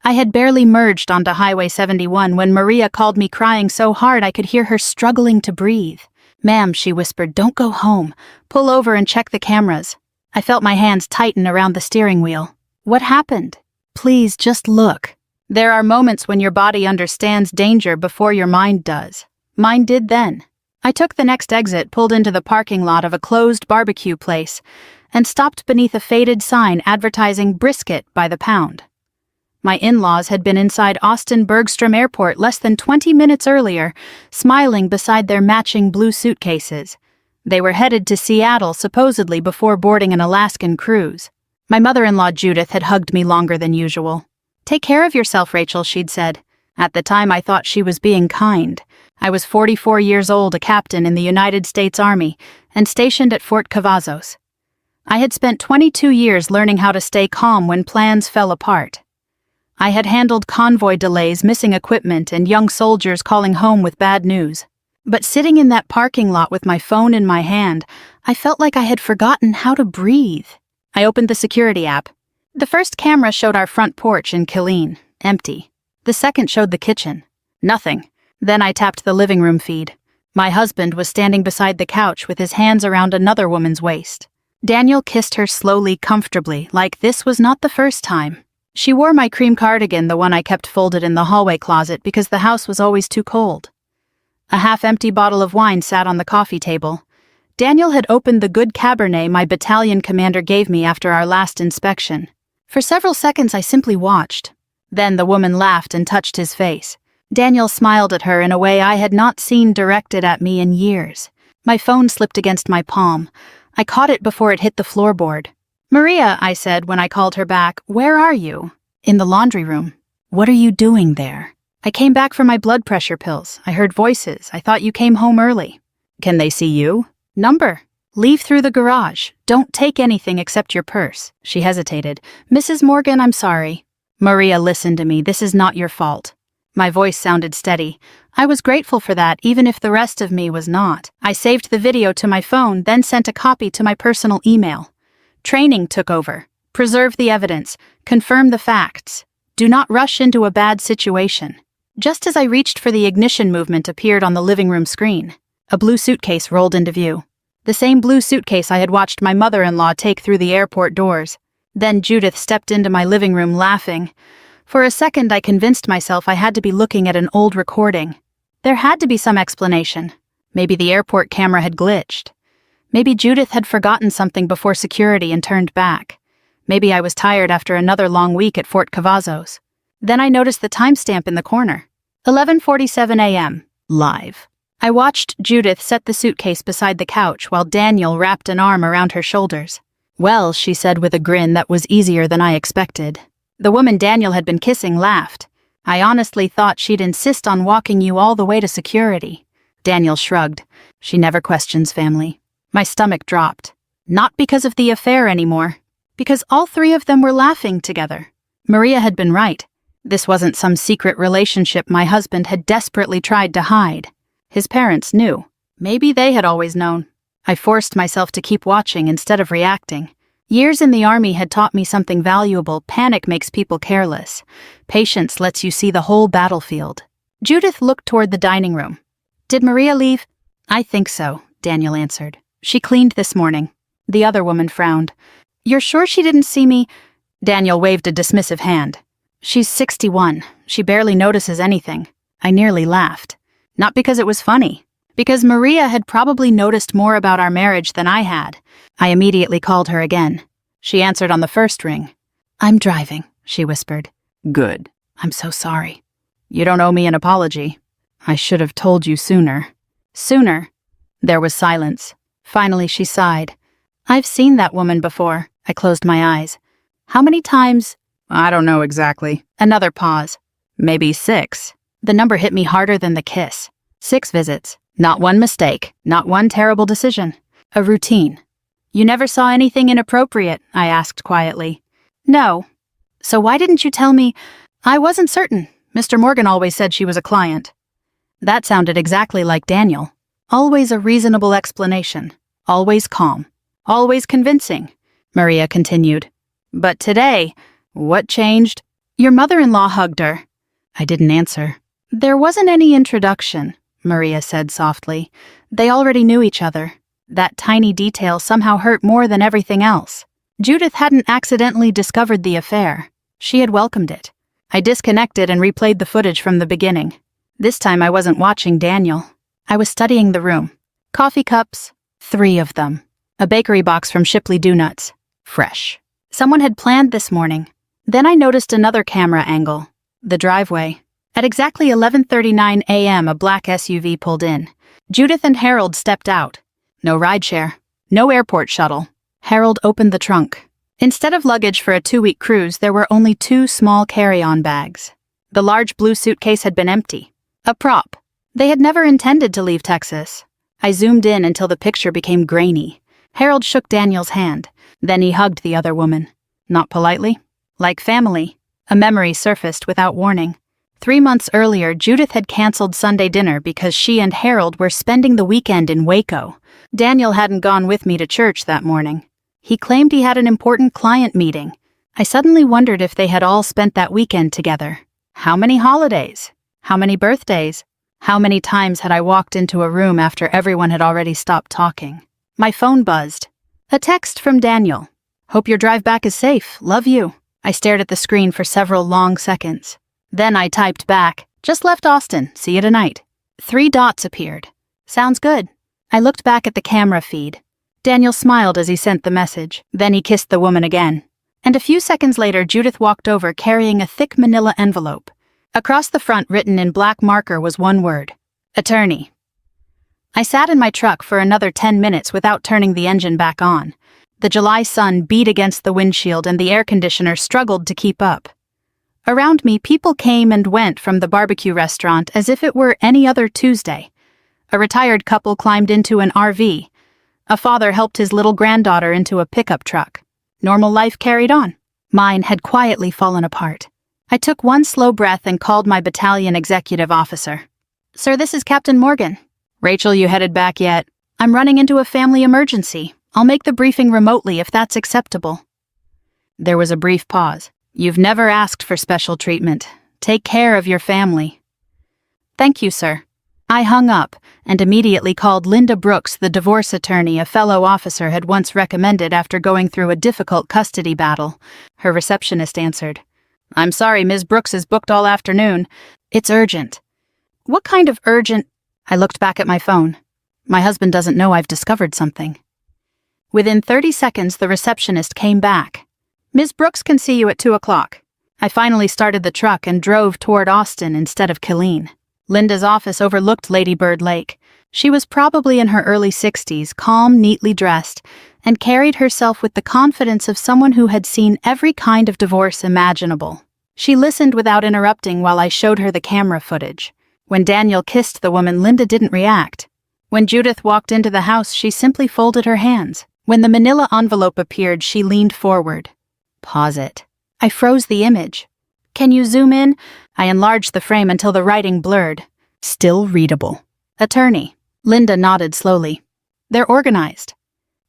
I had barely merged onto Highway 71 when Maria called me crying so hard I could hear her struggling to breathe. "Ma'am," she whispered, "don't go home. Pull over and check the cameras." I felt my hands tighten around the steering wheel. "What happened?" "Please, just look." There are moments when your body understands danger before your mind does. Mine did then. I took the next exit, pulled into the parking lot of a closed barbecue place, and stopped beneath a faded sign advertising brisket by the pound. My in-laws had been inside Austin Bergstrom Airport less than 20 minutes earlier, smiling beside their matching blue suitcases. They were headed to Seattle supposedly before boarding an Alaskan cruise. My mother-in-law Judith had hugged me longer than usual. "Take care of yourself, Rachel," she'd said. At the time I thought she was being kind. I was 44 years old, a captain in the United States Army, and stationed at Fort Cavazos. I had spent 22 years learning how to stay calm when plans fell apart. I had handled convoy delays, missing equipment, and young soldiers calling home with bad news. But sitting in that parking lot with my phone in my hand, I felt like I had forgotten how to breathe. I opened the security app. The first camera showed our front porch in Killeen, empty. The second showed the kitchen. Nothing. Then I tapped the living room feed. My husband was standing beside the couch with his hands around another woman's waist. Daniel kissed her slowly, comfortably, like this was not the first time. She wore my cream cardigan, the one I kept folded in the hallway closet because the house was always too cold. A half-empty bottle of wine sat on the coffee table. Daniel had opened the good Cabernet my battalion commander gave me after our last inspection. For several seconds I simply watched. Then the woman laughed and touched his face. Daniel smiled at her in a way I had not seen directed at me in years. My phone slipped against my palm. I caught it before it hit the floorboard. "Maria," I said when I called her back, "where are you?" "In the laundry room." "What are you doing there?" "I came back for my blood pressure pills. I heard voices. I thought you came home early." "Can they see you?" "Number." "Leave through the garage. Don't take anything except your purse." She hesitated. "Mrs. Morgan, I'm sorry." "Maria, listen to me. This is not your fault." My voice sounded steady. I was grateful for that, even if the rest of me was not. I saved the video to my phone, then sent a copy to my personal email. Training took over. Preserve the evidence. Confirm the facts. Do not rush into a bad situation. Just as I reached for the ignition movement appeared on the living room screen. A blue suitcase rolled into view. The same blue suitcase I had watched my mother-in-law take through the airport doors. Then Judith stepped into my living room laughing. For a second I convinced myself I had to be looking at an old recording. There had to be some explanation. Maybe the airport camera had glitched. Maybe Judith had forgotten something before security and turned back. Maybe I was tired after another long week at Fort Cavazos. Then I noticed the timestamp in the corner. 11:47 a.m. Live. I watched Judith set the suitcase beside the couch while Daniel wrapped an arm around her shoulders. "Well," she said with a grin that was easier than I expected. The woman Daniel had been kissing laughed. "I honestly thought she'd insist on walking you all the way to security." Daniel shrugged. "She never questions family." My stomach dropped. Not because of the affair anymore. Because all three of them were laughing together. Maria had been right. This wasn't some secret relationship my husband had desperately tried to hide. His parents knew. Maybe they had always known. I forced myself to keep watching instead of reacting. Years in the Army had taught me something valuable. Panic makes people careless. Patience lets you see the whole battlefield. Judith looked toward the dining room. "Did Maria leave?" "I think so," Daniel answered. "She cleaned this morning." The other woman frowned. "You're sure she didn't see me?" Daniel waved a dismissive hand. "She's 61. She barely notices anything." I nearly laughed. Not because it was funny. Because Maria had probably noticed more about our marriage than I had. I immediately called her again. She answered on the first ring. "I'm driving," she whispered. "Good. I'm so sorry." "You don't owe me an apology. I should have told you sooner." "Sooner?" There was silence. Finally she sighed. "I've seen that woman before." I closed my eyes. "How many times?" "I don't know exactly." Another pause. "Maybe 6. The number hit me harder than the kiss. 6 visits. Not one mistake. Not one terrible decision. A routine. "You never saw anything inappropriate?" I asked quietly. "No." "So why didn't you tell me?" "I wasn't certain. Mr. Morgan always said she was a client." That sounded exactly like Daniel. Always a reasonable explanation. Always calm. Always convincing. Maria continued. "But today, what changed?" Your mother-in-law hugged her. I didn't answer. There wasn't any introduction, Maria said softly. They already knew each other. That tiny detail somehow hurt more than everything else. Judith hadn't accidentally discovered the affair. She had welcomed it. I disconnected and replayed the footage from the beginning. This time I wasn't watching Daniel. I was studying the room. Coffee cups, 3 of them. A bakery box from Shipley Doughnuts. Fresh. Someone had planned this morning. Then I noticed another camera angle. The driveway. At exactly 11:39 a.m. a black SUV pulled in. Judith and Harold stepped out. No rideshare. No airport shuttle. Harold opened the trunk. Instead of luggage for a 2-week cruise, there were only 2 small carry-on bags. The large blue suitcase had been empty. A prop. They had never intended to leave Texas. I zoomed in until the picture became grainy. Harold shook Daniel's hand. Then he hugged the other woman. Not politely. Like family. A memory surfaced without warning. 3 months earlier, Judith had canceled Sunday dinner because she and Harold were spending the weekend in Waco. Daniel hadn't gone with me to church that morning. He claimed he had an important client meeting. I suddenly wondered if they had all spent that weekend together. How many holidays? How many birthdays? How many times had I walked into a room after everyone had already stopped talking? My phone buzzed. A text from Daniel. Hope your drive back is safe. Love you. I stared at the screen for several long seconds. Then I typed back, just left Austin, see you tonight. 3 dots appeared. Sounds good. I looked back at the camera feed. Daniel smiled as he sent the message. Then he kissed the woman again. And a few seconds later, Judith walked over carrying a thick manila envelope. Across the front, written in black marker, was one word. Attorney. I sat in my truck for another 10 minutes without turning the engine back on. The July sun beat against the windshield and the air conditioner struggled to keep up. Around me, people came and went from the barbecue restaurant as if it were any other Tuesday. A retired couple climbed into an RV. A father helped his little granddaughter into a pickup truck. Normal life carried on. Mine had quietly fallen apart. I took one slow breath and called my battalion executive officer. Sir, this is Captain Morgan. Rachel, you headed back yet? I'm running into a family emergency. I'll make the briefing remotely if that's acceptable. There was a brief pause. You've never asked for special treatment. Take care of your family. Thank you, sir. I hung up and immediately called Linda Brooks, the divorce attorney a fellow officer had once recommended after going through a difficult custody battle. Her receptionist answered. I'm sorry, Ms. Brooks is booked all afternoon. It's urgent. What kind of urgent? I looked back at my phone. My husband doesn't know I've discovered something. Within 30 seconds, the receptionist came back. Ms. Brooks can see you at 2 o'clock. I finally started the truck and drove toward Austin instead of Killeen. Linda's office overlooked Lady Bird Lake. She was probably in her early 60s, calm, neatly dressed, and carried herself with the confidence of someone who had seen every kind of divorce imaginable. She listened without interrupting while I showed her the camera footage. When Daniel kissed the woman, Linda didn't react. When Judith walked into the house, she simply folded her hands. When the manila envelope appeared, she leaned forward. Pause it. I froze the image. Can you zoom in? I enlarged the frame until the writing blurred. Still readable. Attorney. Linda nodded slowly. They're organized.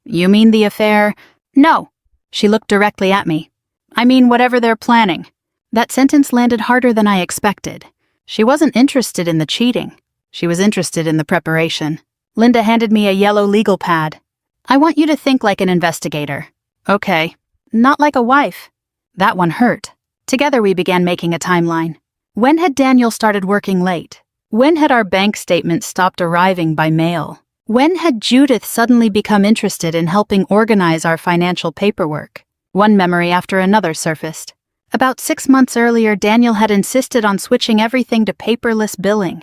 You mean the affair? No. She looked directly at me. I mean whatever they're planning. That sentence landed harder than I expected. She wasn't interested in the cheating. She was interested in the preparation. Linda handed me a yellow legal pad. I want you to think like an investigator. Okay. Not like a wife. That one hurt. Together we began making a timeline. When had Daniel started working late? When had our bank statements stopped arriving by mail? When had Judith suddenly become interested in helping organize our financial paperwork? One memory after another surfaced. About 6 months earlier, Daniel had insisted on switching everything to paperless billing.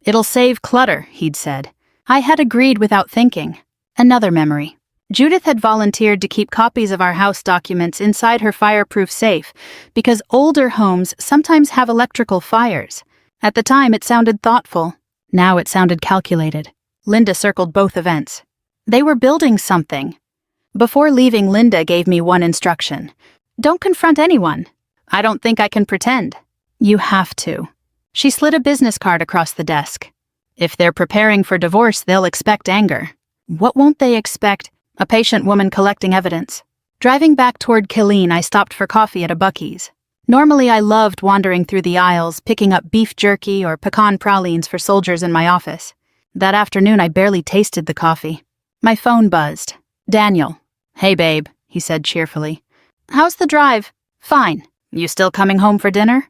It'll save clutter, he'd said. I had agreed without thinking. Another memory. Judith had volunteered to keep copies of our house documents inside her fireproof safe because older homes sometimes have electrical fires. At the time, it sounded thoughtful. Now it sounded calculated. Linda circled both events. They were building something. Before leaving, Linda gave me one instruction. Don't confront anyone. I don't think I can pretend. You have to. She slid a business card across the desk. If they're preparing for divorce, they'll expect anger. What won't they expect? A patient woman collecting evidence. Driving back toward Killeen, I stopped for coffee at a Buc-ee's. Normally I loved wandering through the aisles, picking up beef jerky or pecan pralines for soldiers in my office. That afternoon I barely tasted the coffee. My phone buzzed. Daniel. "Hey babe," he said cheerfully. "How's the drive?" "Fine. You still coming home for dinner?"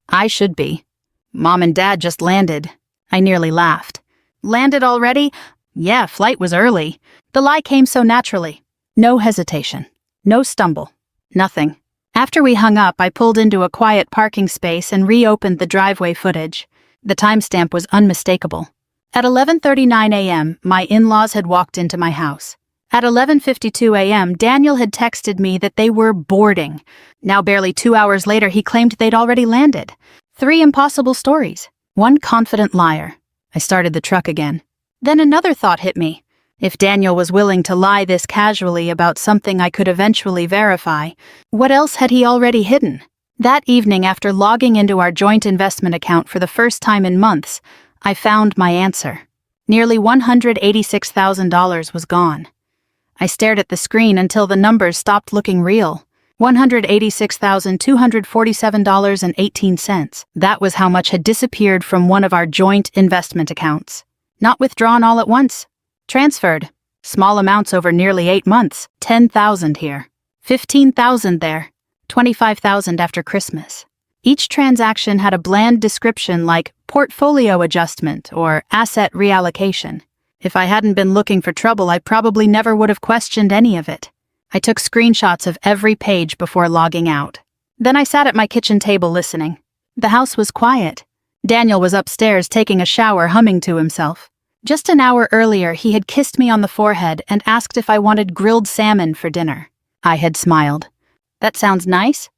"I should be. Mom and Dad just landed." I nearly laughed. "Landed already?" "Yeah, flight was early." The lie came so naturally. No hesitation. No stumble. Nothing. After we hung up, I pulled into a quiet parking space and reopened the driveway footage. The timestamp was unmistakable. At 11:39 a.m., my in-laws had walked into my house. At 11:52 a.m., Daniel had texted me that they were boarding. Now barely 2 hours later, he claimed they'd already landed. 3 impossible stories. One confident liar. I started the truck again. Then another thought hit me. If Daniel was willing to lie this casually about something I could eventually verify, what else had he already hidden? That evening, after logging into our joint investment account for the first time in months, I found my answer. Nearly $186,000 was gone. I stared at the screen until the numbers stopped looking real. $186,247.18. That was how much had disappeared from one of our joint investment accounts. Not withdrawn all at once. Transferred. Small amounts over nearly 8 months. $10,000 here. $15,000 there. $25,000 after Christmas. Each transaction had a bland description like portfolio adjustment or asset reallocation. If I hadn't been looking for trouble, I probably never would have questioned any of it. I took screenshots of every page before logging out. Then I sat at my kitchen table listening. The house was quiet. Daniel was upstairs taking a shower, humming to himself. Just an hour earlier, he had kissed me on the forehead and asked if I wanted grilled salmon for dinner. I had smiled. "That sounds nice."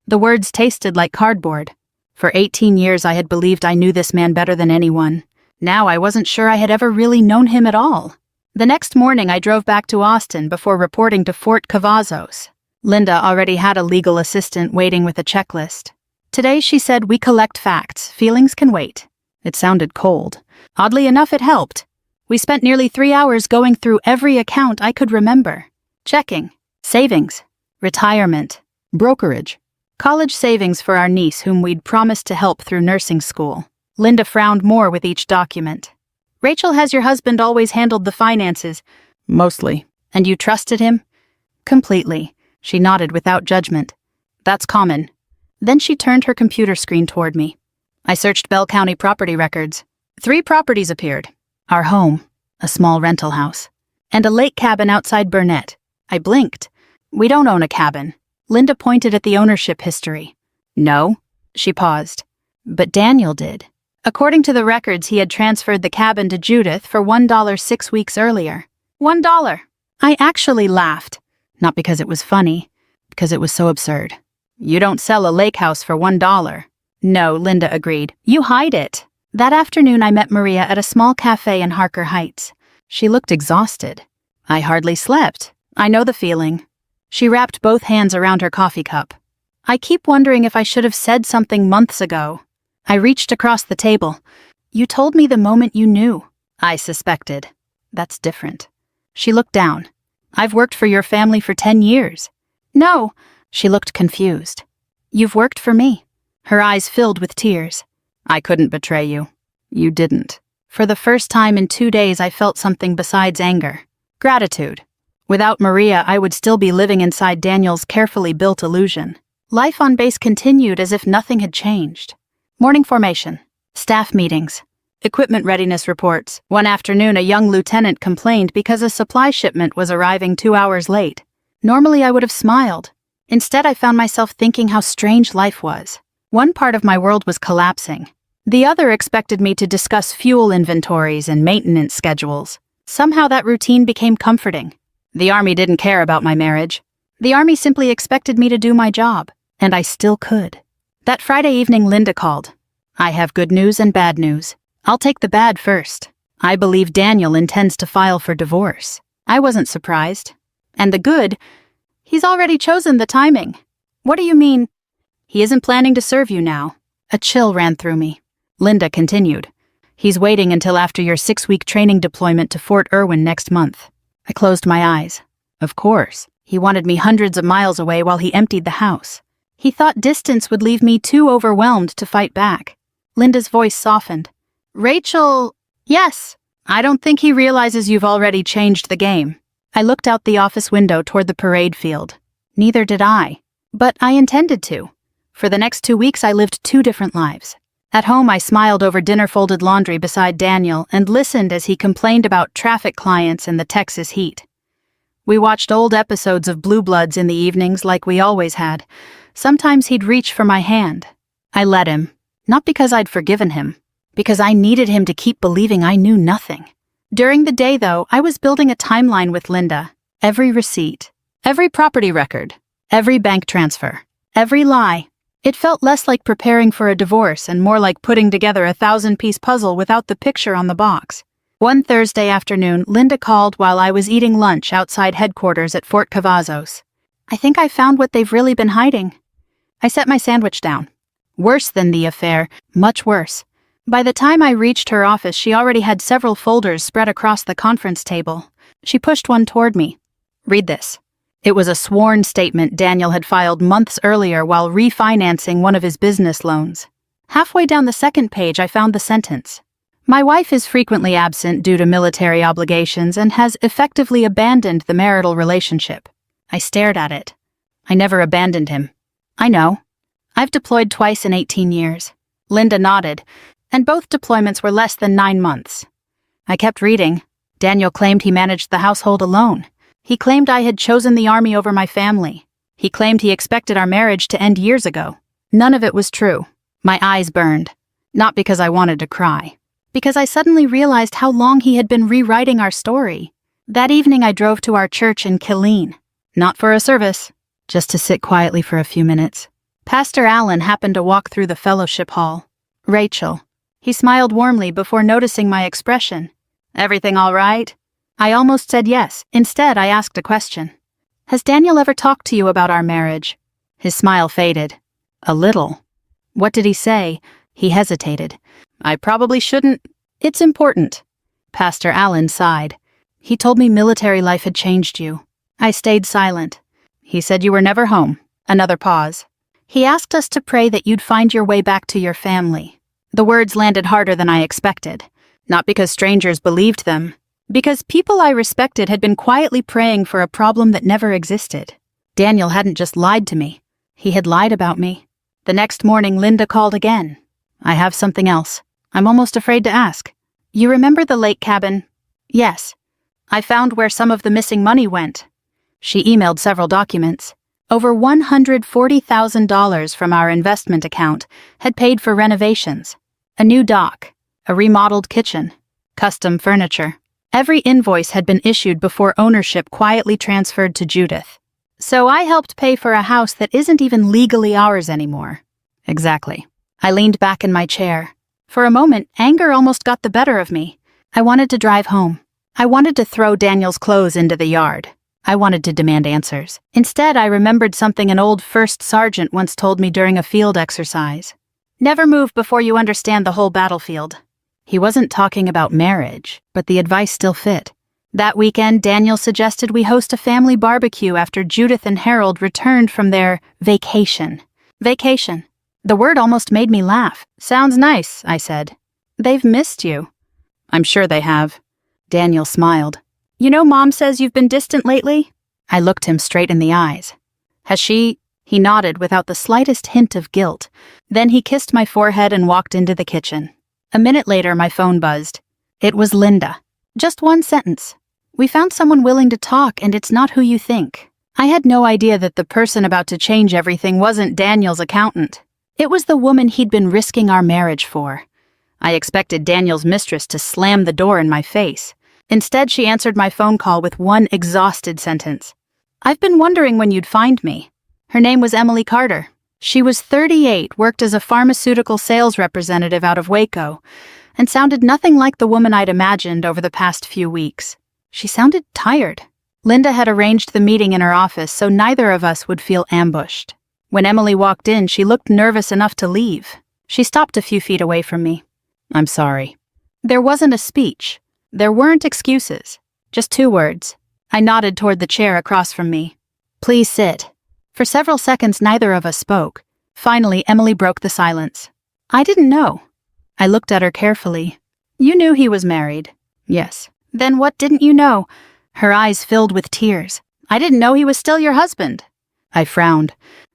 The words tasted like cardboard. For 18 years, I had believed I knew this man better than anyone. Now I wasn't sure I had ever really known him at all. The next morning, I drove back to Austin before reporting to Fort Cavazos. Linda already had a legal assistant waiting with a checklist. Today, she said, "We collect facts. Feelings can wait." It sounded cold. Oddly enough, it helped. We spent nearly 3 hours going through every account I could remember. Checking. Savings. Retirement. Brokerage. College savings for our niece whom we'd promised to help through nursing school. Linda frowned more with each document. "Rachel, has your husband always handled the finances?" "Mostly." "And you trusted him?" "Completely." She nodded without judgment. "That's common." Then she turned her computer screen toward me. I searched Bell County property records. 3 properties appeared. Our home, a small rental house, and a lake cabin outside Burnett. I blinked. "We don't own a cabin." Linda pointed at the ownership history. "No." She paused. "But Daniel did. According to the records, he had transferred the cabin to Judith for $1 6 weeks earlier. $1. I actually laughed. Not because it was funny, because it was so absurd. "You don't sell a lake house for $1. "No," Linda agreed. "You hide it." That afternoon, I met Maria at a small cafe in Harker Heights. She looked exhausted. "I hardly slept. I know the feeling." She wrapped both hands around her coffee cup. "I keep wondering if I should have said something months ago." I reached across the table. "You told me the moment you knew." "I suspected." "That's different." She looked down. "I've worked for your family for 10 years." "No." She looked confused. "You've worked for me." Her eyes filled with tears. "I couldn't betray you." "You didn't." For the first time in 2 days, I felt something besides anger. Gratitude. Without Maria, I would still be living inside Daniel's carefully built illusion. Life on base continued as if nothing had changed. Morning formation. Staff meetings. Equipment readiness reports. One afternoon, a young lieutenant complained because a supply shipment was arriving 2 hours late. Normally, I would have smiled. Instead, I found myself thinking how strange life was. One part of my world was collapsing. The other expected me to discuss fuel inventories and maintenance schedules. Somehow that routine became comforting. The Army didn't care about my marriage. The Army simply expected me to do my job, and I still could. That Friday evening, Linda called. "I have good news and bad news. I'll take the bad first. I believe Daniel intends to file for divorce." I wasn't surprised. "And the good? He's already chosen the timing." "What do you mean?" "He isn't planning to serve you now." A chill ran through me. Linda continued. "He's waiting until after your 6-week training deployment to Fort Irwin next month." I closed my eyes. Of course. He wanted me hundreds of miles away while he emptied the house. He thought distance would leave me too overwhelmed to fight back. Linda's voice softened. Rachel, yes. I don't think he realizes you've already changed the game. I looked out the office window toward the parade field. Neither did I. But I intended to. For the next 2 weeks I lived 2 different lives. At home I smiled over dinner-folded laundry beside Daniel and listened as he complained about traffic clients and the Texas heat. We watched old episodes of Blue Bloods in the evenings like we always had. Sometimes he'd reach for my hand. I let him, not because I'd forgiven him, because I needed him to keep believing I knew nothing. During the day, though, I was building a timeline with Linda. Every receipt, every property record, every bank transfer, every lie. It felt less like preparing for a divorce and more like putting together a 1,000-piece puzzle without the picture on the box. One Thursday afternoon, Linda called while I was eating lunch outside headquarters at Fort Cavazos. I think I found what they've really been hiding. I set my sandwich down. Worse than the affair, much worse. By the time I reached her office, she already had several folders spread across the conference table. She pushed one toward me. Read this. It was a sworn statement Daniel had filed months earlier while refinancing one of his business loans. Halfway down the second page, I found the sentence. My wife is frequently absent due to military obligations and has effectively abandoned the marital relationship. I stared at it. I never abandoned him. I know. I've deployed twice in 18 years. Linda nodded, and both deployments were less than 9 months. I kept reading. Daniel claimed he managed the household alone. He claimed I had chosen the army over my family. He claimed he expected our marriage to end years ago. None of it was true. My eyes burned. Not because I wanted to cry. Because I suddenly realized how long he had been rewriting our story. That evening I drove to our church in Killeen. Not for a service, just to sit quietly for a few minutes. Pastor Allen happened to walk through the fellowship hall. Rachel. He smiled warmly before noticing my expression. Everything all right? I almost said yes. Instead, I asked a question. Has Daniel ever talked to you about our marriage? His smile faded. A little. What did he say? He hesitated. I probably shouldn't. It's important. Pastor Allen sighed. He told me military life had changed you. I stayed silent. He said you were never home. Another pause. He asked us to pray that you'd find your way back to your family. The words landed harder than I expected. Not because strangers believed them. Because people I respected had been quietly praying for a problem that never existed. Daniel hadn't just lied to me. He had lied about me. The next morning, Linda called again. I have something else. I'm almost afraid to ask. You remember the lake cabin? Yes. I found where some of the missing money went. She emailed several documents. Over $140,000 from our investment account had paid for renovations. A new dock, a remodeled kitchen, custom furniture. Every invoice had been issued before ownership quietly transferred to Judith. So I helped pay for a house that isn't even legally ours anymore. Exactly. I leaned back in my chair. For a moment, anger almost got the better of me. I wanted to drive home. I wanted to throw Daniel's clothes into the yard. I wanted to demand answers. Instead, I remembered something an old first sergeant once told me during a field exercise. Never move before you understand the whole battlefield. He wasn't talking about marriage, but the advice still fit. That weekend, Daniel suggested we host a family barbecue after Judith and Harold returned from their vacation. Vacation. The word almost made me laugh. Sounds nice, I said. They've missed you. I'm sure they have. Daniel smiled. You know, Mom says you've been distant lately? I looked him straight in the eyes. Has she? He nodded without the slightest hint of guilt. Then he kissed my forehead and walked into the kitchen. A minute later, my phone buzzed. It was Linda. Just one sentence. We found someone willing to talk, and it's not who you think. I had no idea that the person about to change everything wasn't Daniel's accountant. It was the woman he'd been risking our marriage for. I expected Daniel's mistress to slam the door in my face. Instead, she answered my phone call with one exhausted sentence. I've been wondering when you'd find me. Her name was Emily Carter. She was 38, worked as a pharmaceutical sales representative out of Waco, and sounded nothing like the woman I'd imagined over the past few weeks. She sounded tired. Linda had arranged the meeting in her office so neither of us would feel ambushed. When Emily walked in, she looked nervous enough to leave. She stopped a few feet away from me. I'm sorry. There wasn't a speech. There weren't excuses. Just 2 words. I nodded toward the chair across from me. Please sit. For several seconds, neither of us spoke. Finally, Emily broke the silence. I didn't know. I looked at her carefully. You knew he was married. Yes. Then what didn't you know? Her eyes filled with tears. I didn't know he was still your husband. I frowned.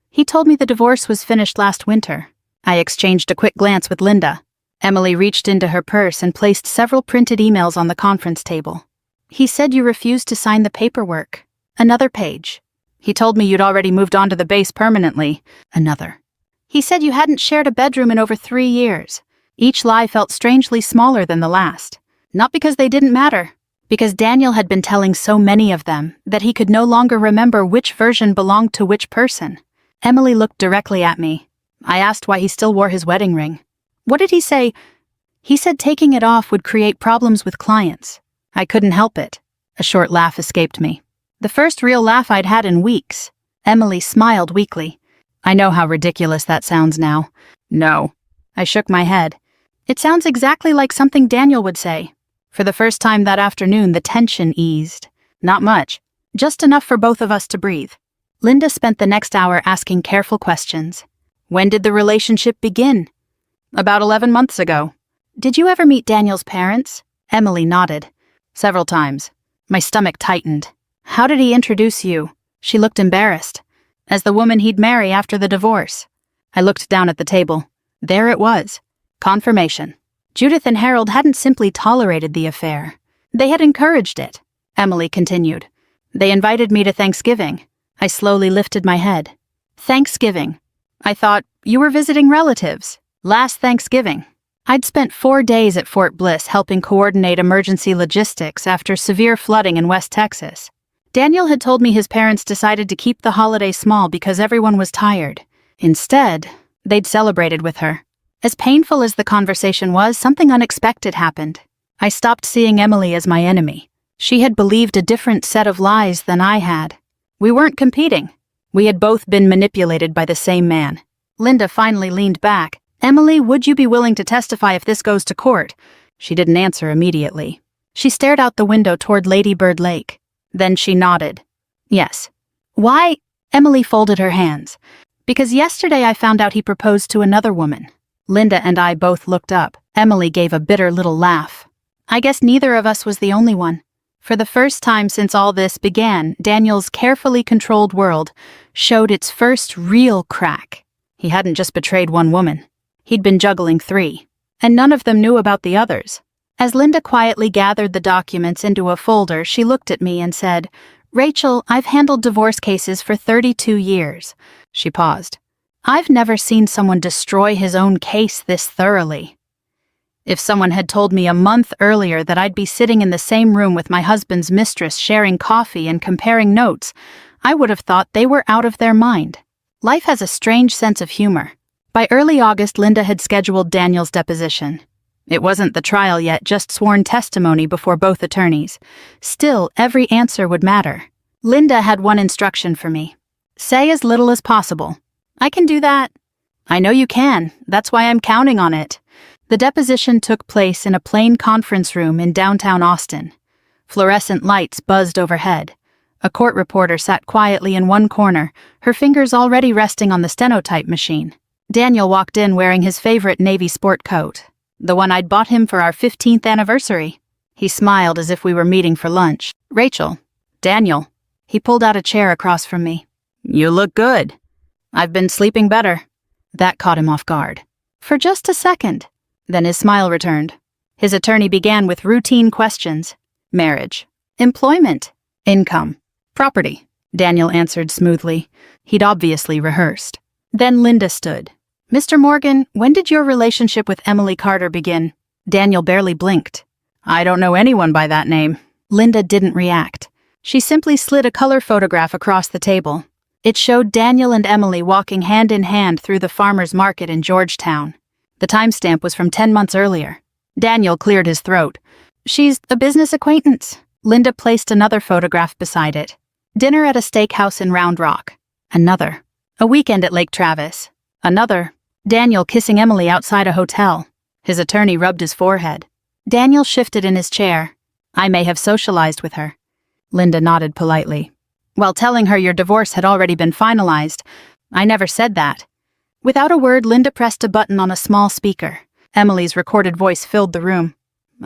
He told me the divorce was finished last winter. I exchanged a quick glance with Linda. Emily reached into her purse and placed several printed emails on the conference table. He said you refused to sign the paperwork. Another page. He told me you'd already moved on to the base permanently. Another. He said you hadn't shared a bedroom in over 3 years. Each lie felt strangely smaller than the last. Not because they didn't matter, because Daniel had been telling so many of them that he could no longer remember which version belonged to which person. Emily looked directly at me. I asked why he still wore his wedding ring. What did he say? He said taking it off would create problems with clients. I couldn't help it. A short laugh escaped me. The first real laugh I'd had in weeks. Emily smiled weakly. I know how ridiculous that sounds now. No. I shook my head. It sounds exactly like something Daniel would say. For the first time that afternoon, the tension eased. Not much. Just enough for both of us to breathe. Linda spent the next hour asking careful questions. When did the relationship begin? About 11 months ago. Did you ever meet Daniel's parents? Emily nodded. Several times. My stomach tightened. How did he introduce you? She looked embarrassed. As the woman he'd marry after the divorce. I looked down at the table. There it was. Confirmation. Judith and Harold hadn't simply tolerated the affair. They had encouraged it. Emily continued. They invited me to Thanksgiving. I slowly lifted my head. Thanksgiving. I thought, you were visiting relatives. Last Thanksgiving. I'd spent 4 days at Fort Bliss helping coordinate emergency logistics after severe flooding in West Texas. Daniel had told me his parents decided to keep the holiday small because everyone was tired. Instead, they'd celebrated with her. As painful as the conversation was, something unexpected happened. I stopped seeing Emily as my enemy. She had believed a different set of lies than I had. We weren't competing. We had both been manipulated by the same man. Linda finally leaned back. Emily, would you be willing to testify if this goes to court? She didn't answer immediately. She stared out the window toward Lady Bird Lake. Then she nodded. Yes. Why? Emily folded her hands. Because yesterday I found out he proposed to another woman. Linda and I both looked up. Emily gave a bitter little laugh. I guess neither of us was the only one. For the first time since all this began, Daniel's carefully controlled world showed its first real crack. He hadn't just betrayed one woman. He'd been juggling 3. And none of them knew about the others. As Linda quietly gathered the documents into a folder, she looked at me and said, Rachel, I've handled divorce cases for 32 years. She paused. I've never seen someone destroy his own case this thoroughly. If someone had told me a month earlier that I'd be sitting in the same room with my husband's mistress sharing coffee and comparing notes, I would have thought they were out of their mind. Life has a strange sense of humor. By early August, Linda had scheduled Daniel's deposition. It wasn't the trial yet, just sworn testimony before both attorneys. Still, every answer would matter. Linda had one instruction for me. Say as little as possible. I can do that. I know you can. That's why I'm counting on it. The deposition took place in a plain conference room in downtown Austin. Fluorescent lights buzzed overhead. A court reporter sat quietly in one corner, her fingers already resting on the stenotype machine. Daniel walked in wearing his favorite navy sport coat, the one I'd bought him for our 15th anniversary. He smiled as if we were meeting for lunch. Rachel. Daniel. He pulled out a chair across from me. You look good. I've been sleeping better. That caught him off guard. For just a second. Then his smile returned. His attorney began with routine questions. Marriage. Employment. Income. Property. Daniel answered smoothly. He'd obviously rehearsed. Then Linda stood. Mr. Morgan, when did your relationship with Emily Carter begin? Daniel barely blinked. I don't know anyone by that name. Linda didn't react. She simply slid a color photograph across the table. It showed Daniel and Emily walking hand in hand through the farmer's market in Georgetown. The timestamp was from 10 months earlier. Daniel cleared his throat. She's a business acquaintance. Linda placed another photograph beside it. Dinner at a steakhouse in Round Rock. Another. A weekend at Lake Travis. Another. Daniel kissing Emily outside a hotel. His attorney rubbed his forehead. Daniel shifted in his chair. I may have socialized with her. Linda nodded politely. while telling her your divorce had already been finalized. I never said that. Without a word, Linda pressed a button on a small speaker. Emily's recorded voice filled the room.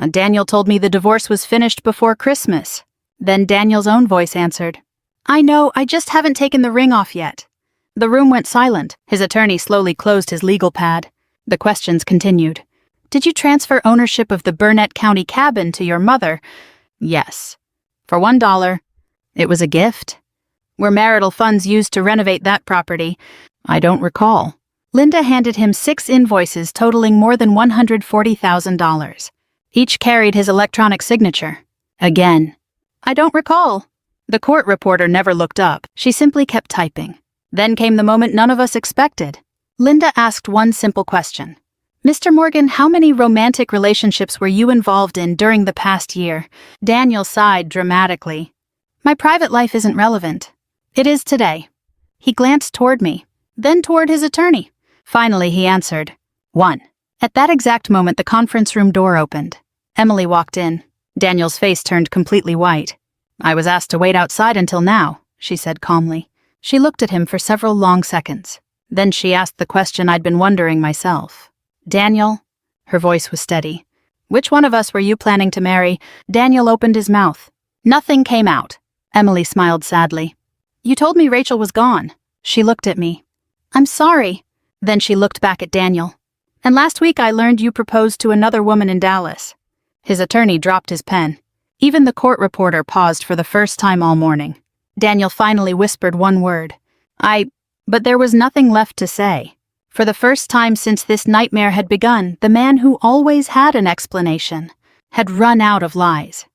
Daniel told me the divorce was finished before Christmas. Then Daniel's own voice answered. I know, I just haven't taken the ring off yet. The room went silent. His attorney slowly closed his legal pad. The questions continued. Did you transfer ownership of the Burnett County cabin to your mother? Yes. For $1. It was a gift. Were marital funds used to renovate that property? I don't recall. Linda handed him 6 invoices totaling more than $140,000. Each carried his electronic signature. Again. I don't recall. The court reporter never looked up. She simply kept typing. Then came the moment none of us expected. Linda asked one simple question. Mr. Morgan, how many romantic relationships were you involved in during the past year? Daniel sighed dramatically. My private life isn't relevant. It is today. He glanced toward me, then toward his attorney. Finally, he answered, 1. At that exact moment, the conference room door opened. Emily walked in. Daniel's face turned completely white. I was asked to wait outside until now, she said calmly. She looked at him for several long seconds. Then she asked the question I'd been wondering myself. Daniel? Her voice was steady. Which one of us were you planning to marry? Daniel opened his mouth. Nothing came out. Emily smiled sadly. You told me Rachel was gone. She looked at me. I'm sorry. Then she looked back at Daniel. And last week I learned you proposed to another woman in Dallas. His attorney dropped his pen. Even the court reporter paused for the first time all morning. Daniel finally whispered one word. But there was nothing left to say. For the first time since this nightmare had begun, the man who always had an explanation had run out of lies.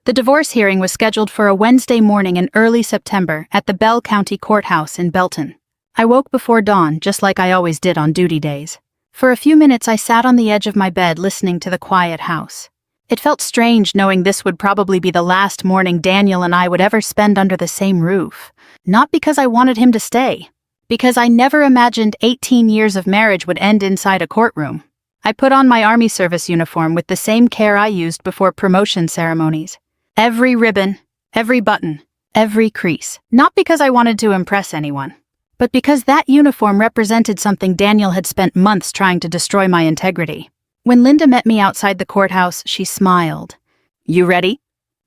The divorce hearing was scheduled for a Wednesday morning in early September at the Bell County Courthouse in Belton. I woke before dawn, just like I always did on duty days. For a few minutes I sat on the edge of my bed listening to the quiet house. It felt strange knowing this would probably be the last morning Daniel and I would ever spend under the same roof. Not because I wanted him to stay, because I never imagined 18 years of marriage would end inside a courtroom. I put on my Army service uniform with the same care I used before promotion ceremonies. Every ribbon, every button, every crease. Not because I wanted to impress anyone, but because that uniform represented something Daniel had spent months trying to destroy my integrity. When Linda met me outside the courthouse, she smiled. You ready?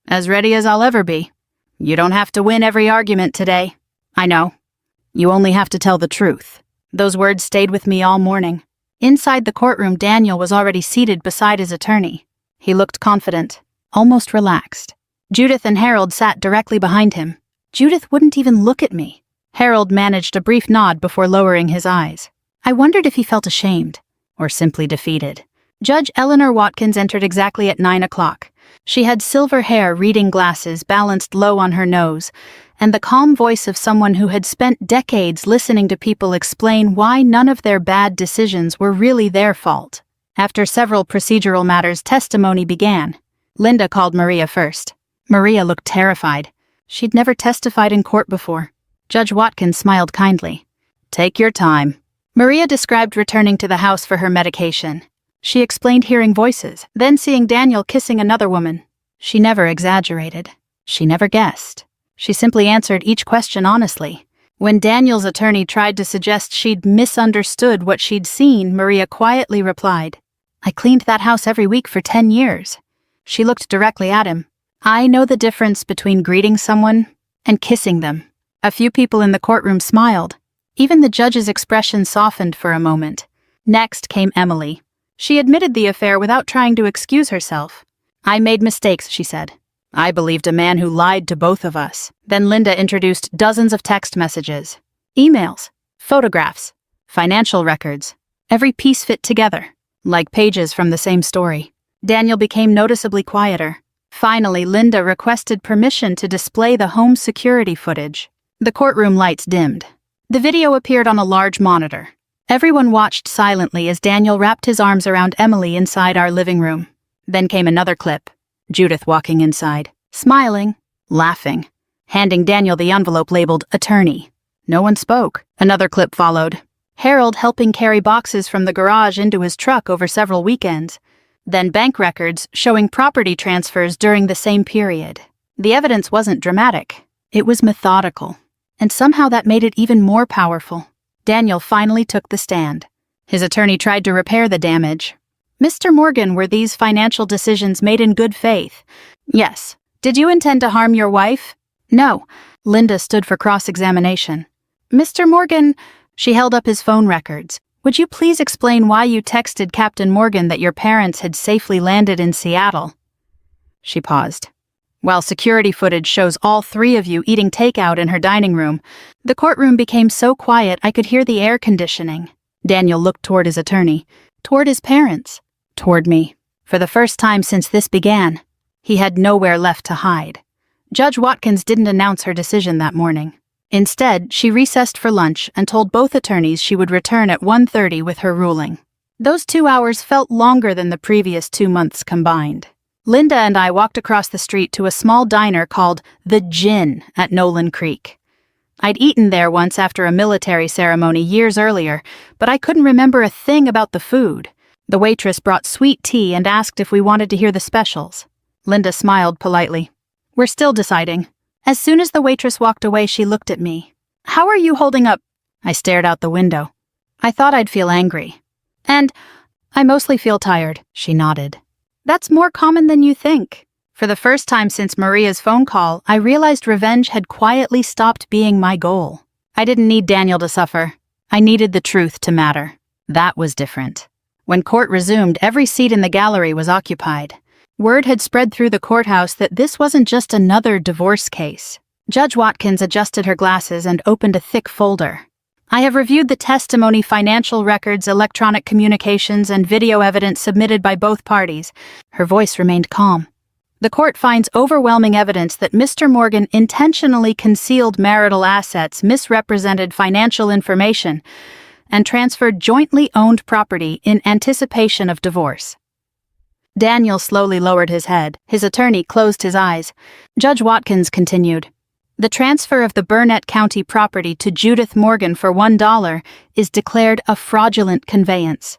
As ready as I'll ever be. You don't have to win every argument today. I know. You only have to tell the truth. Those words stayed with me all morning. Inside the courtroom, Daniel was already seated beside his attorney. He looked confident, almost relaxed. Judith and Harold sat directly behind him. Judith wouldn't even look at me. Harold managed a brief nod before lowering his eyes. I wondered if he felt ashamed, or simply defeated. Judge Eleanor Watkins entered exactly at 9 o'clock. She had silver hair, reading glasses balanced low on her nose, and the calm voice of someone who had spent decades listening to people explain why none of their bad decisions were really their fault. After several procedural matters, testimony began. Linda called Maria first. Maria looked terrified. She'd never testified in court before. Judge Watkins smiled kindly. Take your time. Maria described returning to the house for her medication. She explained hearing voices, then seeing Daniel kissing another woman. She never exaggerated. She never guessed. She simply answered each question honestly. When Daniel's attorney tried to suggest she'd misunderstood what she'd seen, Maria quietly replied, I cleaned that house every week for 10 years. She looked directly at him. I know the difference between greeting someone and kissing them. A few people in the courtroom smiled. Even the judge's expression softened for a moment. Next came Emily. She admitted the affair without trying to excuse herself. I made mistakes, she said. I believed a man who lied to both of us. Then Linda introduced dozens of text messages, emails, photographs, financial records. Every piece fit together, like pages from the same story. Daniel became noticeably quieter. Finally, Linda requested permission to display the home security footage. The courtroom lights dimmed. The video appeared on a large monitor. Everyone watched silently as Daniel wrapped his arms around Emily inside our living room. Then came another clip. Judith walking inside, smiling, laughing, handing Daniel the envelope labeled attorney. No one spoke. Another clip followed. Harold helping carry boxes from the garage into his truck over several weekends. Then bank records showing property transfers during the same period. The evidence wasn't dramatic. It was methodical, and somehow that made it even more powerful. Daniel finally took the stand. His attorney tried to repair the damage. Mr. Morgan, were these financial decisions made in good faith? Yes. Did you intend to harm your wife? No. Linda stood for cross-examination. Mr. Morgan, she held up his phone records. Would you please explain why you texted Captain Morgan that your parents had safely landed in Seattle? She paused. While security footage shows all three of you eating takeout in her dining room, the courtroom became so quiet I could hear the air conditioning. Daniel looked toward his attorney, toward his parents, toward me. For the first time since this began, he had nowhere left to hide. Judge Watkins didn't announce her decision that morning. Instead, she recessed for lunch and told both attorneys she would return at 1:30 with her ruling. Those 2 hours felt longer than the previous 2 months combined. Linda and I walked across the street to a small diner called The Gin at Nolan Creek. I'd eaten there once after a military ceremony years earlier, but I couldn't remember a thing about the food. The waitress brought sweet tea and asked if we wanted to hear the specials. Linda smiled politely. We're still deciding. As soon as the waitress walked away, she looked at me. How are you holding up? I stared out the window. I thought I'd feel angry. And I mostly feel tired, she nodded. That's more common than you think. For the first time since Maria's phone call, I realized revenge had quietly stopped being my goal. I didn't need Daniel to suffer. I needed the truth to matter. That was different. When court resumed, every seat in the gallery was occupied. Word had spread through the courthouse that this wasn't just another divorce case. Judge Watkins adjusted her glasses and opened a thick folder. I have reviewed the testimony, financial records, electronic communications, and video evidence submitted by both parties. Her voice remained calm. The court finds overwhelming evidence that Mr. Morgan intentionally concealed marital assets, misrepresented financial information, and transferred jointly owned property in anticipation of divorce. Daniel slowly lowered his head. His attorney closed his eyes. Judge Watkins continued. The transfer of the Burnett County property to Judith Morgan for $1 is declared a fraudulent conveyance.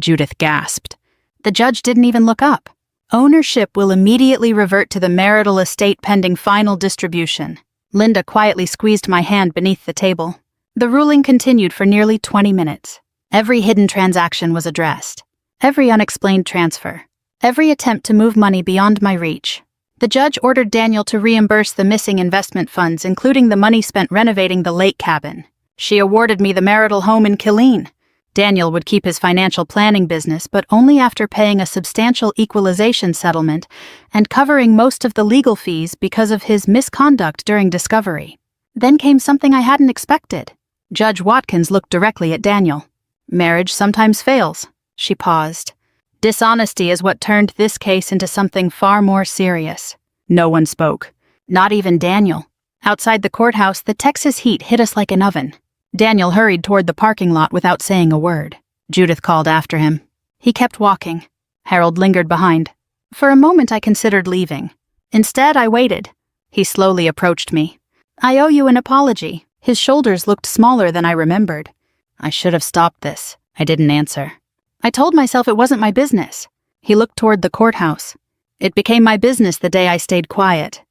Judith gasped. The judge didn't even look up. Ownership will immediately revert to the marital estate pending final distribution. Linda quietly squeezed my hand beneath the table. The ruling continued for nearly 20 minutes. Every hidden transaction was addressed. Every unexplained transfer. Every attempt to move money beyond my reach. The judge ordered Daniel to reimburse the missing investment funds, including the money spent renovating the lake cabin. She awarded me the marital home in Killeen. Daniel would keep his financial planning business, but only after paying a substantial equalization settlement and covering most of the legal fees because of his misconduct during discovery. Then came something I hadn't expected. Judge Watkins looked directly at Daniel. Marriage sometimes fails. She paused. Dishonesty is what turned this case into something far more serious. No one spoke. Not even Daniel. Outside the courthouse, the Texas heat hit us like an oven. Daniel hurried toward the parking lot without saying a word. Judith called after him. He kept walking. Harold lingered behind. For a moment I considered leaving. Instead, I waited. He slowly approached me. I owe you an apology. His shoulders looked smaller than I remembered. I should have stopped this. I didn't answer. I told myself it wasn't my business. He looked toward the courthouse. It became my business the day I stayed quiet.